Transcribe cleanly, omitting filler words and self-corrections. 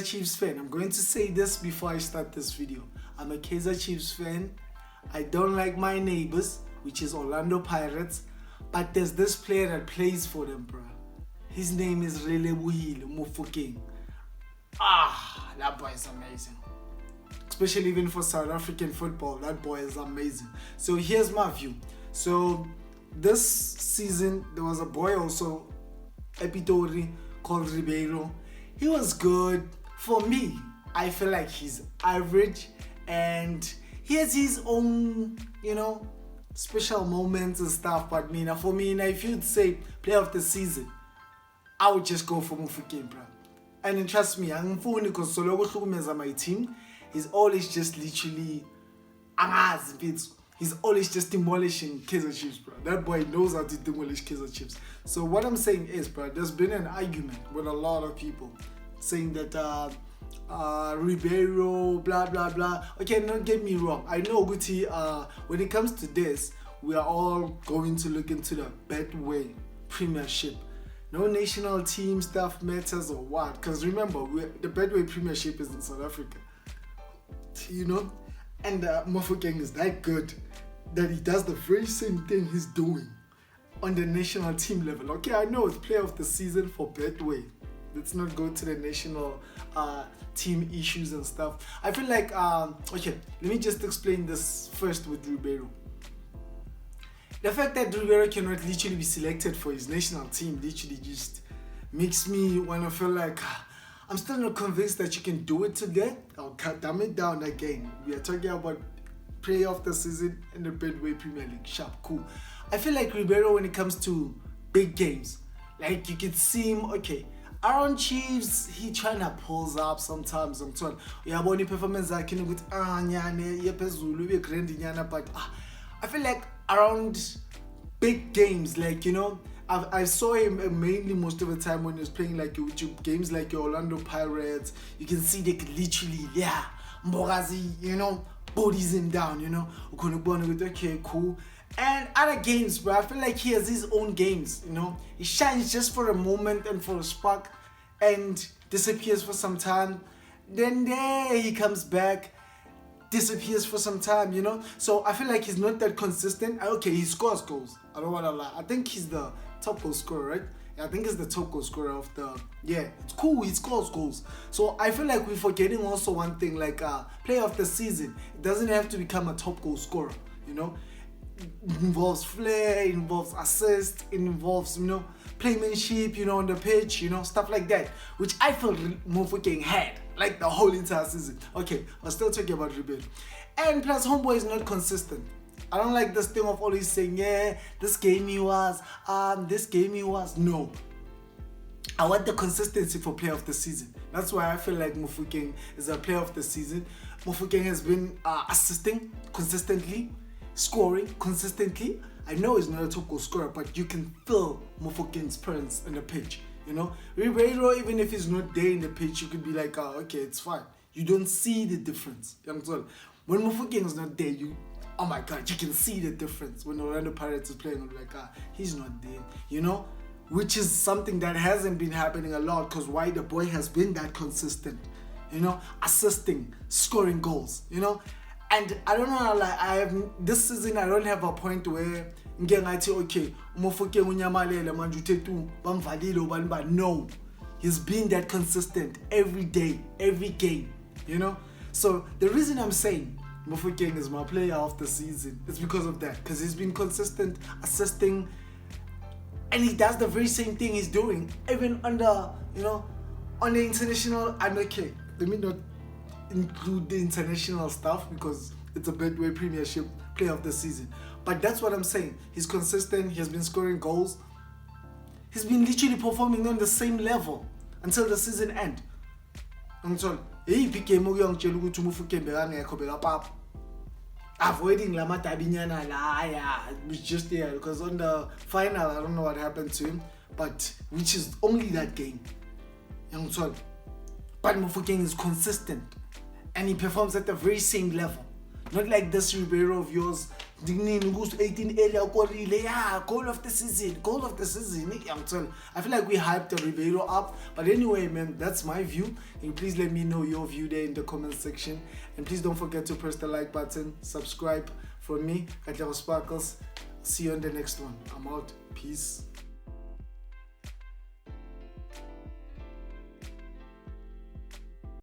Chiefs fan. I'm going to say this before I start this video. I'm a Kaizer Chiefs fan. I don't like my neighbors, which is Orlando Pirates, but there's this player that plays for them, bro. His name is Ribeiro Mofokeng. That boy is amazing. Especially even for South African football, that boy is amazing. So here's my view. So this season, there was a boy also, Epitori, called Ribeiro. He was good. For me, I feel like he's average and he has his own, special moments and stuff. But for me, if you'd say player of the season, I would just go for Mofokeng, bro. And trust me, I'm phone because Sologo my team. He's always just literally, he's always just demolishing Kaizer Chiefs, bro. That boy knows how to demolish Kaizer Chiefs. So what I'm saying is, bro, there's been an argument with a lot of people saying that Ribeiro, blah blah blah. Okay, don't get me wrong. I know Guti. When it comes to this, we are all going to look into the Betway Premiership. No national team stuff matters or what? Because remember, the Betway Premiership is in South Africa. And Mofokeng is that good that he does the very same thing he's doing on the national team level. Okay, I know it's player of the season for Betway. Let's not go to the national team issues and stuff. I feel like, okay, let me just explain this first with Ribeiro. The fact that Ribeiro cannot literally be selected for his national team literally just makes me want to feel like, I'm still not convinced that you can do it today. I'll dumb it down again. We are talking about player of the season in the Betway Premier League. Sharp, cool. I feel like Ribeiro, when it comes to big games, like you can see him, okay, around Chiefs, he trying to pulls up sometimes and so on. Yeah, but performance I can with but I feel like around big games, like I saw him mainly most of the time when he was playing like YouTube games like your Orlando Pirates. You can see they could literally, Mbogazi, bodies him down, okay, cool. And other games, bro, I feel like he has his own games, He shines just for a moment and for a spark and disappears for some time. Then there he comes back, disappears for some time, So I feel like he's not that consistent. Okay, he scores goals. I don't want to lie. I think he's the top goal scorer, right? Yeah, I think he's the top goal scorer of it's cool. He scores goals. So I feel like we're forgetting also one thing, like player of the season. It doesn't have to become a top goal scorer, It involves flair, it involves assist, it involves, playmanship, on the pitch, stuff like that, which I felt Mofokeng had, like the whole entire season. Okay, I'm still talking about Ribeiro. And plus, homeboy is not consistent. I don't like this thing of always saying, this game he was, this game he was. No. I want the consistency for player of the season. That's why I feel like Mofokeng is a player of the season. Mofokeng has been assisting consistently, scoring consistently. I know he's not a top goal scorer, but you can feel Mofokeng's presence in the pitch. Ribeiro, even if he's not there in the pitch, you could be like, okay, it's fine. You don't see the difference. When Mofokeng is not there, oh my God, you can see the difference. When Orlando Pirates is playing, I'm like, he's not there, which is something that hasn't been happening a lot because why the boy has been that consistent, assisting, scoring goals, And I don't know, like this season I don't have a point where okay, Mofokeng unyamalele manje uthetu bamvalile ubani. No, he's been that consistent every day, every game, So the reason I'm saying Mofokeng is my player of the season is because of that, because he's been consistent, assisting, and he does the very same thing he's doing even under, on the international. I'm okay. Let me not include the international stuff because it's a Betway Premiership player of the season. But that's what I'm saying. He's consistent. He has been scoring goals. He's been literally performing on the same level until the season end. I'm sorry. He became avoiding Lama Tabinyana was just there because on the final I don't know what happened to him, but which is only that game. But Mofokeng is consistent and he performs at the very same level. Not like this Ribeiro of yours 18 area korile, yeah, goal of the season. I'm telling you, I feel like we hyped the Ribeiro up. But anyway, man, that's my view. Can you please let me know your view there in the comment section, and please don't forget to press the like button, subscribe. From me, Katlego Sparkles. See you on the next one. I'm out. Peace.